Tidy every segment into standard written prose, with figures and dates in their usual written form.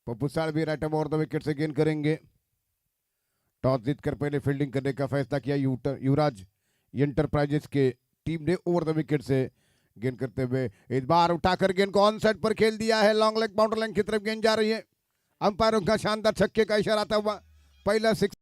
Pappu Salvi right arm over the wicket से गेंद करेंगे। टॉस जीतकर पहले फील्डिंग करने का फैसला किया युवराज एंटरप्राइजेस के टीम ने ओवर द विकेट से गेंद करते हुए इस बार उठाकर गेंद को ऑन साइड पर खेल दिया है। लॉन्ग लेग बाउंड्री लाइन की तरफ गेंद जा रही है। अंपायरों का शानदार छक्के का इशारा आता हुआ पहला 6।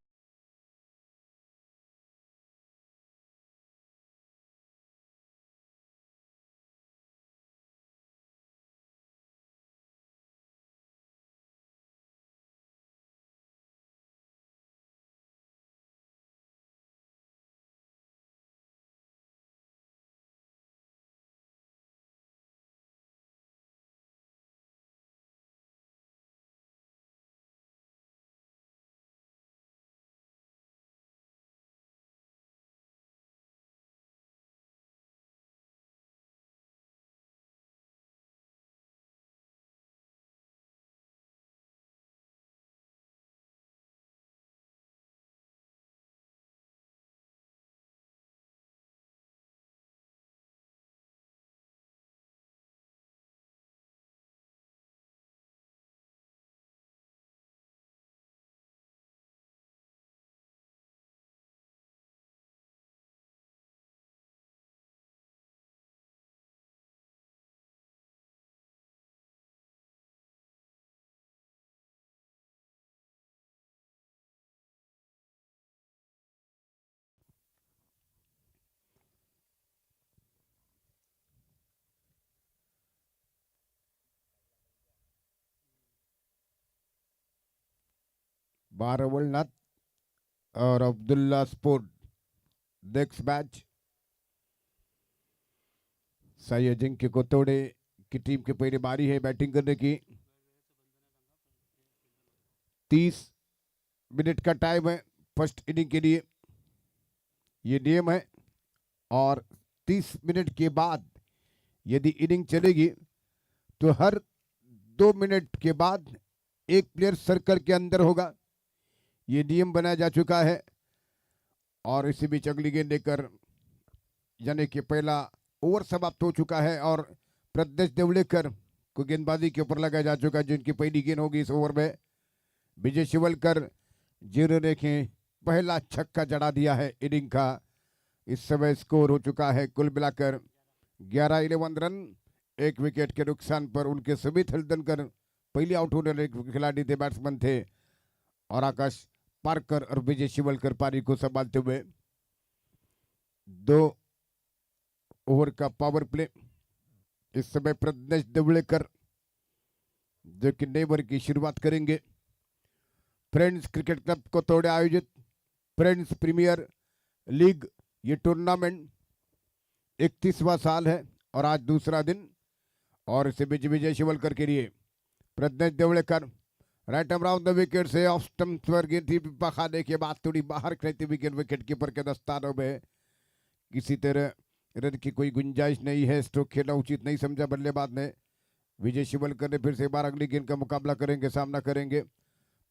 बारवलनाथ और Abdullah sport next match. Sai Ajinkya Kotode की टीम की पहली बारी है बैटिंग करने की। 30 मिनट का टाइम है फर्स्ट इनिंग के लिए, ये नियम है। और 30 मिनट के बाद यदि इनिंग चलेगी तो हर 2 मिनट के बाद एक प्लेयर सर्कल के अंदर होगा, ये नियम बनाया जा चुका है। और इसी बीच अगली गेंद लेकर यानी कि पहला ओवर समाप्त हो चुका है और प्रदेश देवलेकर को गेंदबाजी के ऊपर लगाया जा चुका है, जिनकी पहली गेंद होगी इस ओवर में। विजय शिवलकर जिन्होंने पहला छक्का जड़ा दिया है इनिंग का। इस समय स्कोर हो चुका है कुल मिलाकर 11-11 रन। एक विकेट के नुकसान पर उनके सुमित हल्दनकर पहले आउट होने वाले खिलाड़ी थे, बैट्समैन थे, और आकाश पारकर और विजय शिवलकर पारी को संभालते हुए 2 ओवर का पावर प्ले। इस समय प्रज्ञेश देवलेकर जो कि नए ओवर की शुरुआत करेंगे। फ्रेंड्स क्रिकेट क्लब को तोड़े आयोजित फ्रेंड्स प्रीमियर लीग ये टूर्नामेंट 31वां साल है और आज दूसरा दिन। और इसे विजय शिवलकर के लिए Pradnyesh Devlekar right arm round the wicket से ऑफ स्टंप पर गेंद थी, पिप्पा खाने के बाद थोड़ी बाहर खेलती हुई गेंद विकेट कीपर के दस्तानों में। किसी तरह रन की कोई गुंजाइश नहीं है, स्ट्रोक खेलना उचित नहीं समझा बल्लेबाज ने। विजय शिवलकर ने फिर से एक बार अगली गेंद का मुकाबला करेंगे, सामना करेंगे।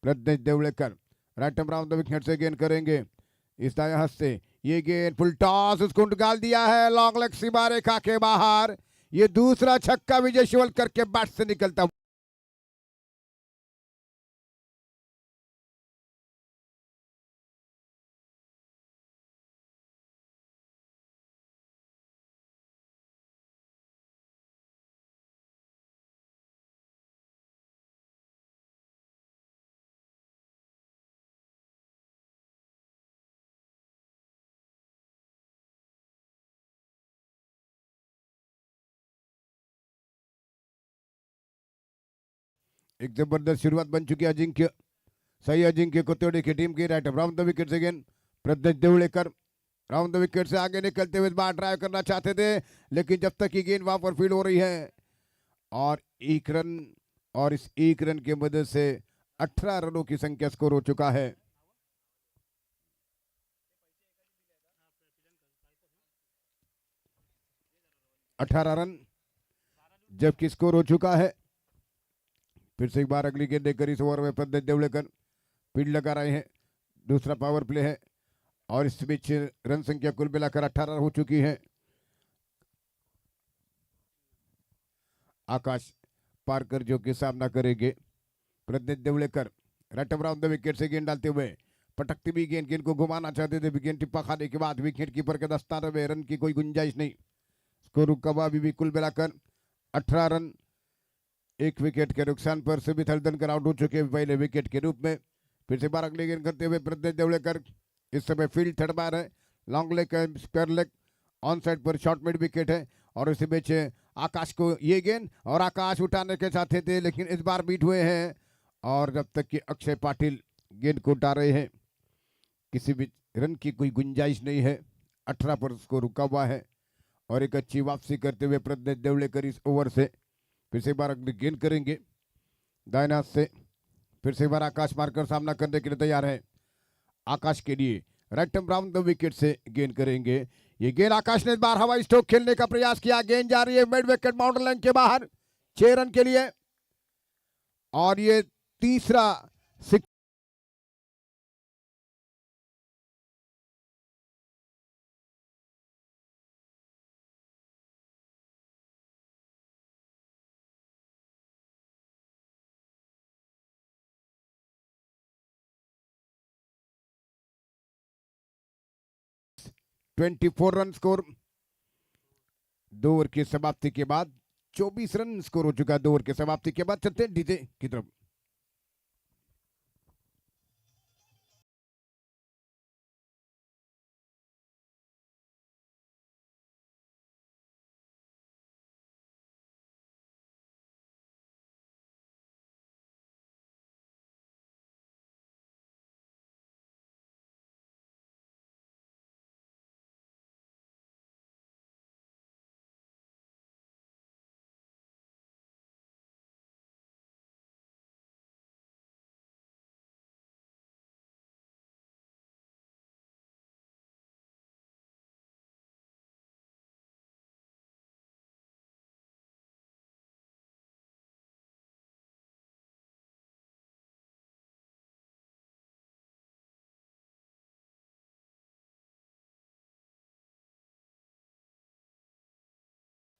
Pradnyesh Devlekar right arm round the wicket से गेंद करेंगे इस दाएं हाथ से। ये गेंद फुल टॉस, उसको निकाल दिया है लॉन्ग लेग सीमा रेखा के बाहर। ये दूसरा छक्का विजय शिवलकर के बैट से निकलता। एक जबरदस्त शुरुआत बन चुकी है अजिंक्य, सही अजिंक्य कोतोड़े की टीम की राइट राउंड द विकेट से गेंद Pradnyesh Devlekar round the wicket से आगे निकलते हुए बार ड्राइव करना चाहते थे, लेकिन जब तक की गेंद वहां पर फील्ड हो रही है और 1 रन, और इस 1 रन की मदद से 18 रनों की संख्या स्कोर हो चुका है। अठारह रन जबकि स्कोर हो चुका है। फिर से एक बार अगली गेंद देकर इस ओवर में प्रज्ञेश देवलेकर फील्ड लगा रहे हैं। दूसरा पावर प्ले है और इस बीच रन संख्या कुल मिलाकर 18 हो चुकी है। आकाश पारकर जो कि सामना करेंगे Pragnesh Devdekar right around the wicket से गेंद डालते हुए पटकती भी गेंद को घुमाना चाहते थे, गेंद टिप्पा खाने के बाद विकेट कीपर के 97 रन की कोई गुंजाइश नहीं। स्कोर रुका हुआ अभी भी कुल मिलाकर 18 रन। एक विकेट के नुकसान पर सुमित हल्दनकर आउट हो चुके पहले विकेट के रूप में। फिर से बार अगली गेंद करते हुए प्रज्ञेश देवड़ेकर इस समय फील्ड थर्ड बार है, long leg square leg on side पर शॉर्ट मिड विकेट है और इसी बीच आकाश को ये गेंद और आकाश उठाने के चाहते थे लेकिन इस बार बीट हुए हैं और जब तक कि अक्षय पाटिल गेंद को उठा रहे हैं किसी भी रन की कोई गुंजाइश नहीं है। 18 पर उसको रुका हुआ है और एक अच्छी वापसी करते हुए प्रज्ञेश देवड़ेकर इस ओवर से फिर से बार अगली गेंद करेंगे दाएं हाथ से। फिर से बार आकाश मारकर सामना करने के लिए तैयार है। आकाश के लिए राइट अराउंड द विकेट से गेंद करेंगे। ये गेंद आकाश ने इस बार हवाई स्ट्रोक खेलने का प्रयास किया, गेंद जा रही है मिड विकेट बाउंड्री लाइन के बाहर 6 रन के लिए और ये तीसरा six. Twenty 24 run score 2 over की समाप्ति के बाद 24 रन स्कोर हो चुका है 2 ओवर की समाप्ति के बाद। चलते डीजे की तरफ।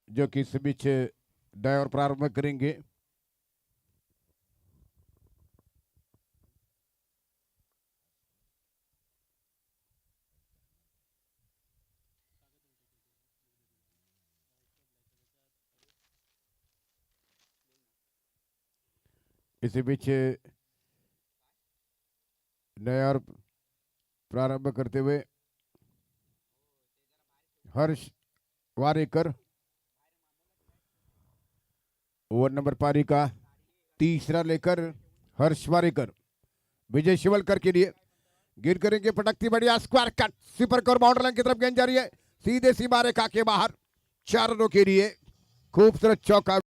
जो कि इस बीच डायर प्रारंभ करेंगे। इसी बीच डायर प्रारंभ करते हुए हर्ष वारेकर ओवर नंबर पारी का तीसरा लेकर हर्ष वारेकर विजय शिवलकर के लिए गेंद करेंगे, पटकती बढ़िया square cut super cover boundary line की तरफ गेंद जा रही है सीधे सीमा रेखा के बाहर 4 रनों के लिए खूबसूरत चौका।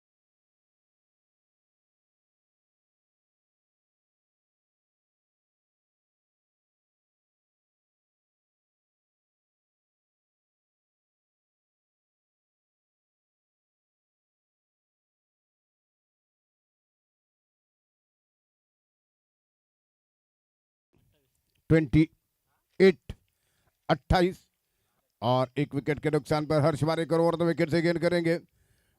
ट्वेंटी 28 और एक विकेट के नुकसान पर हर्ष वारेकर ओवर द विकेट से गेंद करेंगे।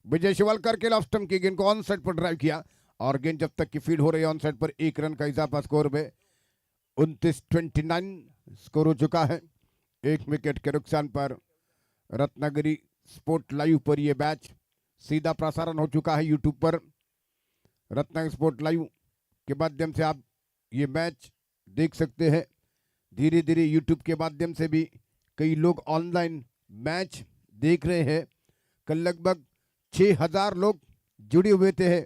विजय शिवलकर के ऑफ स्टंप की गेंद को ऑन साइड पर ड्राइव किया और गेंद जब तक की फील्ड हो रही है ऑन साइड पर 1 रन का इजाफा स्कोर में 29-29 स्कोर हो चुका है। एक विकेट के नुकसान पर रत्नागिरी स्पोर्ट लाइव पर यह मैच सीधा प्रसारण हो चुका है यूट्यूब पर। रत्नागिरी स्पोर्ट लाइव के माध्यम से आप ये मैच देख सकते हैं। धीरे धीरे यूट्यूब के माध्यम से भी कई लोग ऑनलाइन मैच देख रहे हैं। कल लगभग 6000 लोग जुड़े हुए थे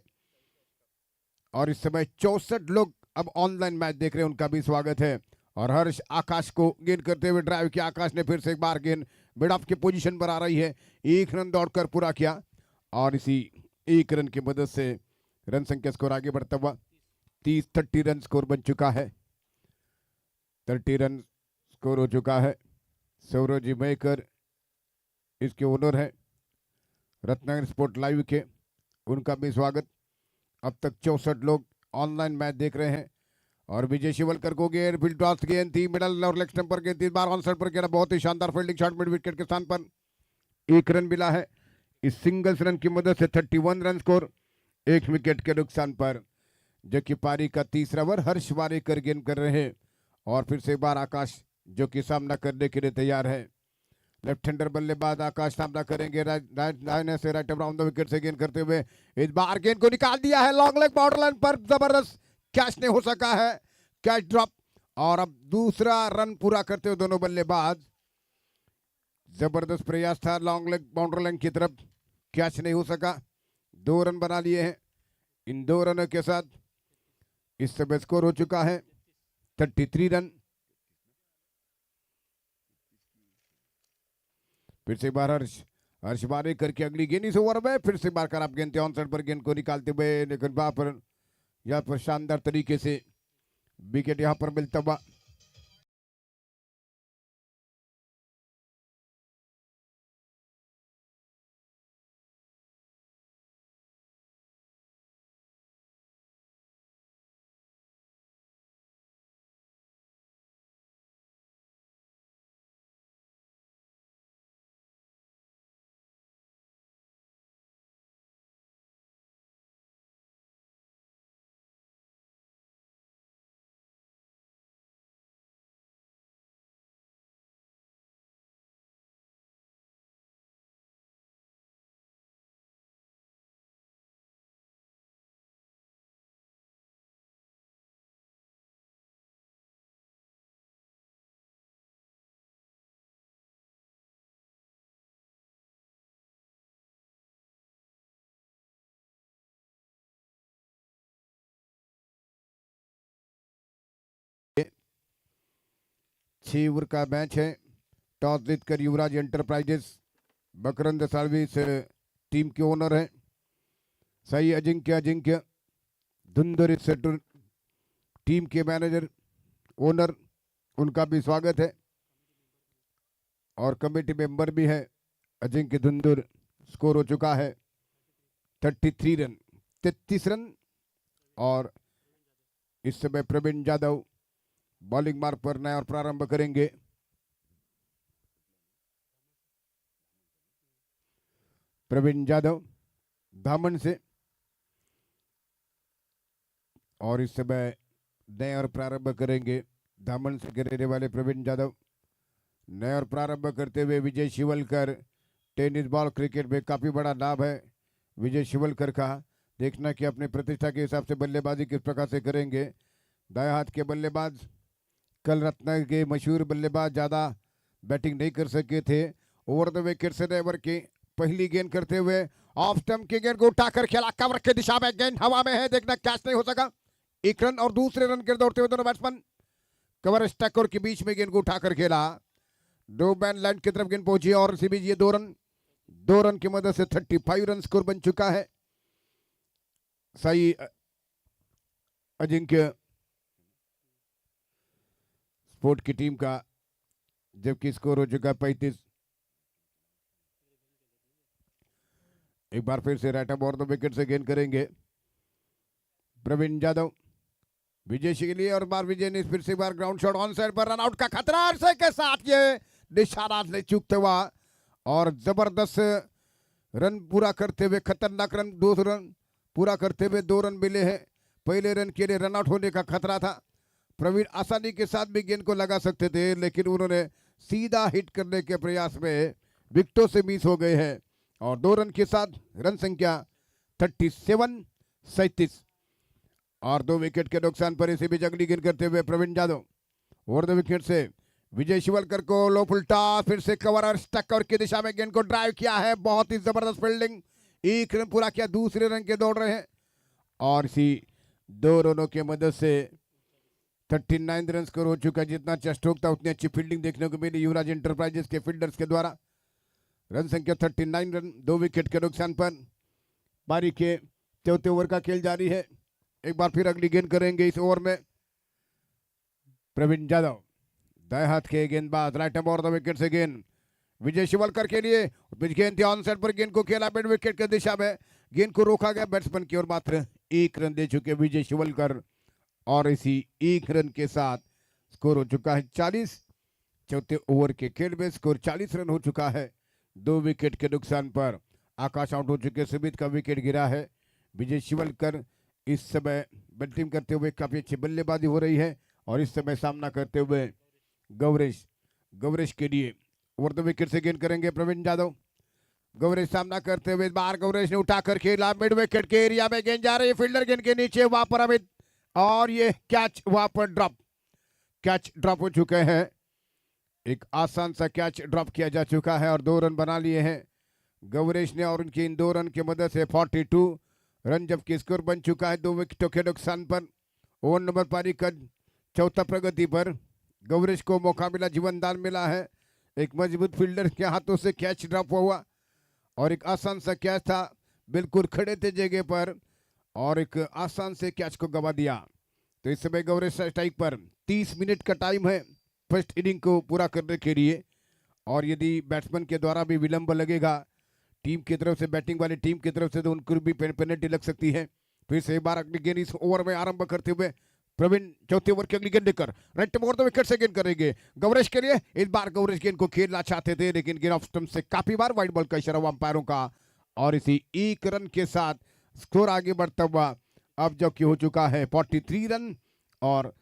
और इस समय 64 लोग अब ऑनलाइन मैच देख रहे हैं, उनका भी स्वागत है। और हर्ष आकाश को गेंद करते हुए ड्राइव किया, आकाश ने फिर से एक बार गेंद मिड ऑफ की पोजीशन पर आ रही है, 1 रन दौड़कर पूरा किया और इसी 1 रन की मदद से रन संख्या स्कोर आगे बढ़ता हुआ 30 रन स्कोर बन चुका है। 30 रन स्कोर हो चुका है। सौरभ जी मयकर इसके ओनर है रत्नागिरी स्पोर्ट लाइव के, उनका भी स्वागत। अब तक 64 लोग ऑनलाइन मैच देख रहे हैं और विजय शिवलकर को गेंद फील्ड टॉस गेंद थी, मिडल और लेग स्टंप पर गेंद 3 बार ऑन साइड पर खेला, बहुत ही शानदार फील्डिंग शॉट मिड विकेट के स्थान पर 1 रन मिला है। इस सिंगल्स रन की मदद से 31 रन स्कोर, 1 विकेट के नुकसान पर जो कि पारी का तीसरा ओवर हर्ष वारेकर गेंद कर रहे हैं। और फिर से एक बार आकाश जो कि सामना करने के लिए तैयार है। लेफ्ट हैंडर बल्लेबाज आकाश सामना करेंगे राइट से राइट अराउंड द विकेट से गेंद करते हुए इस बार गेंद को निकाल दिया है लॉन्ग लेग बॉर्डर लाइन पर, जबरदस्त कैच नहीं हो सका है, कैच ड्रॉप। और अब दूसरा रन पूरा करते हुए दोनों बल्लेबाज, जबरदस्त प्रयास था लॉन्ग लेग बाउंड्री लाइन की तरफ, कैच नहीं हो सका। 2 रन बना लिए हैं। इन 2 रनों के साथ इस समय स्कोर हो चुका है 33 रन। फिर से बार हर्ष वारेकर की अगली गेंद इस ओवर में, फिर से बार खराब गेंद थे ऑन साइड पर गेंद को निकालते हुए, लेकिन यहाँ पर शानदार तरीके से विकेट यहाँ पर मिलता हुआ। छह ओवर का मैच है। टॉस जीतकर युवराज एंटरप्राइजेस बकरंद सर्विस टीम के ओनर हैं। सही अजिंक्य धुंधर सेटर टीम के मैनेजर ओनर, उनका भी स्वागत है। और कमेटी मेंबर भी है अजिंक्य धुंधर। स्कोर हो चुका है 33 रन 33 रन। और इस समय प्रवीण यादव बॉलिंग मार्ग पर नया और प्रारंभ करेंगे। प्रवीण यादव दामन से, और इस समय नए और प्रारंभ करेंगे दामन से गिरने वाले प्रवीण यादव। नए और प्रारंभ करते हुए विजय शिवलकर, टेनिस बॉल क्रिकेट में काफी बड़ा नाम है विजय शिवलकर का। देखना कि अपनी प्रतिष्ठा के हिसाब से बल्लेबाजी किस प्रकार से करेंगे। दाएं हाथ के बल्लेबाज, कल रत्न के मशहूर बल्लेबाज ज्यादा बैटिंग नहीं कर सके थे। ओवर द विकेट से ओवर की पहली गेंद करते हुए ऑफ स्टंप की गेंद को उठाकर खेला, कवर की दिशा में गेंद हवा में है, देखना कैच नहीं हो सका। 1 रन और दूसरे रन के दौड़ते हुए दोनों बैट्समैन कवर स्टैकर के बीच में गेंद को उठाकर खेला। 2 मैन लाइन की तरफ गेंद पहुंची और इसी बीच ये 2 रन की मदद से 35 रन स्कोर बन चुका है। सही अजिंक्य स्पोर्ट की टीम का, जबकि स्कोर हो चुका 35। एक बार फिर से राइट अप और 2 विकेट से गेंद करेंगे प्रवीण यादव विजय के लिए। और बार विजय ने फिर से बार ग्राउंड शॉट ऑन साइड पर, रन आउट का खतरा अरसे के साथ ये निशाना नहीं चूकते हुआ और जबरदस्त रन पूरा करते हुए, खतरनाक रन 2 रन पूरा करते हुए 2 रन मिले हैं। पहले रन के लिए रन आउट होने का खतरा था। प्रवीण आसानी के साथ भी गेंद को लगा सकते थे, लेकिन उन्होंने सीधा हिट करने के प्रयास में विकेटों से मिस हो गए हैं। और 2 रन के साथ रन संख्या 37 और 2 विकेट के नुकसान पर इसी बीच अगली गेंद करते हुए Praveen Yadav over the wicket से विजय शिवलकर को लो फुलटा, फिर से कवर और स्टकर की दिशा में गेंद को ड्राइव किया है। बहुत ही जबरदस्त फील्डिंग, 1 रन पूरा किया, दूसरे रन के दौड़ रहे हैं। और इसी 2 रनों की मदद से 39 रन स्कोर हो चुका है। जितना अच्छा स्ट्रोक था उतनी अच्छी फील्डिंग देखने को मिली युवराज एंटरप्राइजेस के फील्डर्स के द्वारा। रन संख्या 39 रन, 2 विकेट के नुकसान पर पारी के 4थे ओवर का खेल जारी है। एक बार फिर अगली गेंद करेंगे इस ओवर में प्रवीण यादव, दाएं हाथ के गेंदबाज, राइट हैंड और द विकेट से गेंद विजय शिवलकर के लिए। गेंद थी ऑन साइड पर, गेंद को खेला मिड विकेट की दिशा में, गेंद को रोका गया बैट्समैन की ओर। मात्र 1 रन दे चुके विजय शिवलकर और इसी 1 रन के साथ स्कोर हो चुका है 40। 4थे ओवर के खेल में स्कोर 40 रन हो चुका है। 2 विकेट के नुकसान पर आकाश आउट हो चुके, सुमित का विकेट गिरा है। विजय शिवलकर इस समय बैटिंग करते हुए काफी अच्छी बल्लेबाजी हो रही है और इस समय सामना करते हुए गौरेश गौरेश के लिए ओवर द विकेट से गेंद करेंगे प्रवीण यादव। गौरेश सामना करते हुए इस बार गौरेश ने उठाकर खेला, मिड विकेट के एरिया में गेंद जा रही है, फील्डर गेंद के नीचे, वहां पर अमित और ये कैच वहां पर ड्रॉप, कैच ड्रॉप हो चुके हैं। एक आसान सा कैच ड्रॉप किया जा चुका है और 2 रन बना लिए हैं गौरेश ने और उनकी इन 2 रन की मदद से 42 रन जबकि स्कोर बन चुका है 2 विकेटों के नुकसान पर। ओवर नंबर पारी का चौथा प्रगति पर गौरेश को मौका मिला, जीवनदान मिला है। एक मजबूत फील्डर के हाथों से कैच ड्रॉप हुआ और एक आसान सा कैच था, बिल्कुल खड़े थे जगह पर और एक आसान से कैच को गवा दिया। तो इस समय गौरेश स्ट्राइक पर 30 मिनट का टाइम है फर्स्ट इनिंग को पूरा करने के लिए और यदि बैट्समैन के द्वारा भी विलंब लगेगा टीम की तरफ से, बैटिंग वाली टीम की तरफ से, तो उनको भी पेनल्टी लग सकती है। फिर से एक बार अगली गेंद इस ओवर में आरंभ करते हुए प्रवीण चौथे ओवर की अगली गेंद लेकर राइट ओवर द विकेट से गेंद करेंगे गौरेश के लिए। इस बार गौरेश गेंद को खेलना चाहते थे लेकिन गेंद ऑफ स्टंप से काफी बार वाइड बॉल का इशारा अंपायरों का और इसी 1 रन के साथ स्कोर आगे बढ़ता हुआ अब जबकि हो चुका है 43 रन और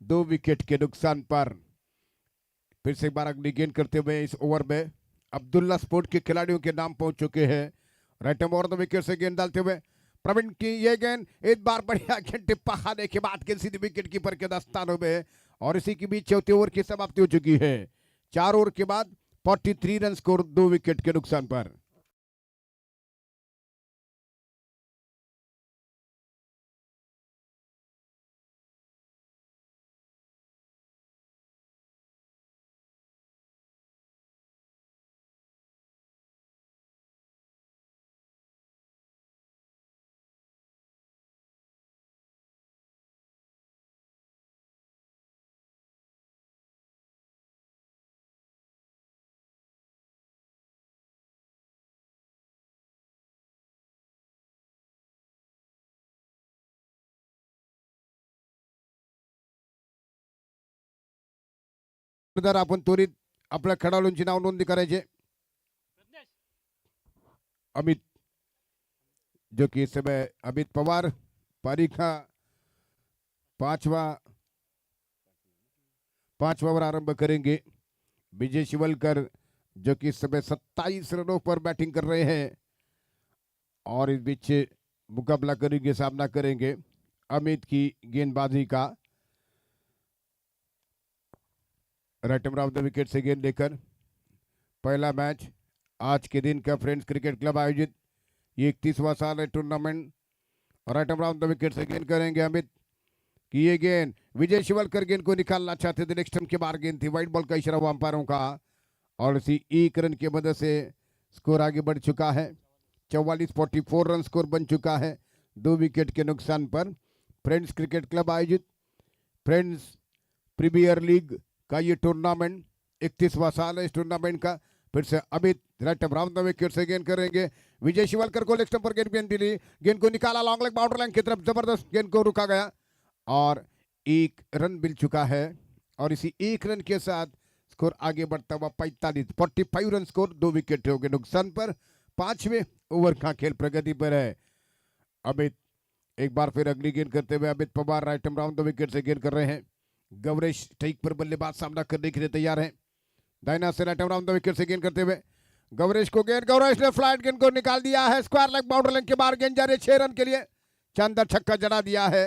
2 विकेट के नुकसान पर। फिर से एक बार अगली गेंद करते हुए इस ओवर में अब्दुल्ला स्पोर्ट के खिलाड़ियों के नाम पहुंच चुके हैं। राइट ओवर द विकेट से गेंद डालते हुए प्रवीण की ये गेंद एक बार बढ़िया गेंद टिप्पा खाने के बाद गेंद सीधी विकेट कीपर के दस्तानों में और इसी के बीच चौथे ओवर की समाप्ति हो चुकी है। 4 ओवर के बाद 43 रन स्कोर 2 विकेट के नुकसान पर। तर आपण त्वरित आपल्या खेळाडूंची नाव नोंदणी करायचे। अमित जो कि इस समय अमित पवार पारी का पांचवा ओवर आरंभ करेंगे। विजय शिवलकर जो कि इस समय 27 रनों पर बैटिंग कर रहे हैं और इस बीच मुकाबला करेंगे, सामना करेंगे अमित की गेंदबाजी का। राइट ऑफ द विकेट से गेंद लेकर पहला मैच आज के दिन का फ्रेंड्स क्रिकेट क्लब आयोजित ये 31वां साल है tournament. Right of the wicket से गेंद करेंगे अमित की ये गेंद, विजय शिवलकर गेंद को निकालना चाहते थे, नेक्स्ट के बाहर गेंद थी, वाइट बॉल का इशारा हुआ अंपायरों का और इसी 1 रन की मदद से स्कोर आगे बढ़ चुका है। 44 रन स्कोर बन चुका है 2 विकेट के नुकसान पर। फ्रेंड्स क्रिकेट क्लब आयोजित फ्रेंड्स प्रीमियर लीग का ये टूर्नामेंट 31वां साल है इस टूर्नामेंट का। फिर से Amit right of the wicket से गेंद करेंगे, विजय शिवलकर को लेग स्टंप पर गेंद मिली, गेंद को निकाला लॉन्ग लेग बाउंड्री लाइन की तरफ, जबरदस्त गेंद को रुका गया और 1 रन मिल चुका है और इसी 1 रन के साथ स्कोर आगे बढ़ता हुआ 45 रन स्कोर 2 विकेट के नुकसान पर। 5वें ओवर का खेल प्रगति पर है। अमित एक बार फिर अगली गेंद करते हुए Amit Pawar right the wicket से गेंद कर रहे हैं। गौरेश स्ट्राइक पर बल्लेबाज सामना करने के लिए तैयार है। दाहिना से राइट द विकेट से गेंद करते हुए गौरेश को गेंद, गौरेश ने फ्लाइट गेंद को निकाल दिया है, स्क्वायर लेग बाउंड्री लाइन के बाहर गेंद जा रही है 6 रन के लिए, शानदार छक्का जड़ा दिया है।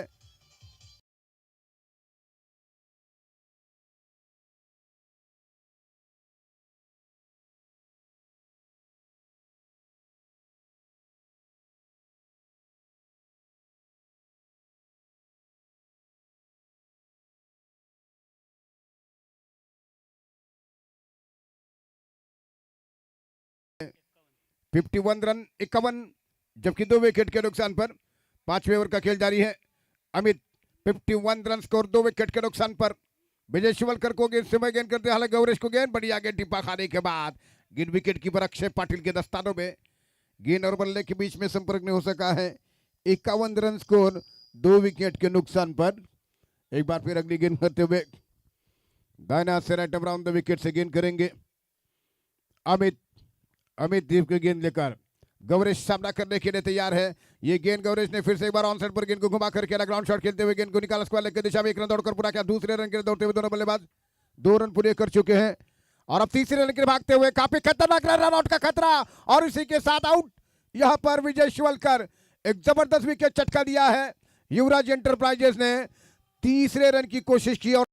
फिफ्टी 51 जबकि 2 विकेट के नुकसान पर। 5वें ओवर का खेल जारी है। अमित 51 रन स्कोर 2 विकेट के नुकसान पर। विजय शिवलकर को गेंद समय गेंद करते, हालांकि गौरेश को गेंद बढ़िया गेंद टिप्पा खाने के बाद गेंद विकेट कीपर अक्षय पाटिल के दस्तानों में, गेंद और बल्ले के बीच में संपर्क नहीं हो सका है। 51 रन स्कोर 2 विकेट के नुकसान पर। एक बार फिर अगली गेंद करते हुए दाहिना से राइट अराउंड द विकेट से गेंद करेंगे अमित। अमित दीप की गेंद लेकर गवरेश सामना करने के लिए तैयार है। ये गेंद गवरेश ने फिर से एक बार ऑन साइड पर गेंद को घुमा कर खेला, ग्राउंड शॉट खेलते हुए गेंद को निकाला स्क्वायर लेग की दिशा में, 1 रन दौड़कर पूरा किया। दूसरे रन के लिए दौड़ते हुए दोनों बल्लेबाज 2 रन पूरे कर चुके हैं और अब तीसरे रन के लिए भागते हुए काफी खतरनाक रन आउट का खतरा और इसी के साथ आउट। यहां पर विजय शिवलकर एक जबरदस्त विकेट चटका दिया है। युवराज एंटरप्राइजेस ने तीसरे रन की कोशिश की और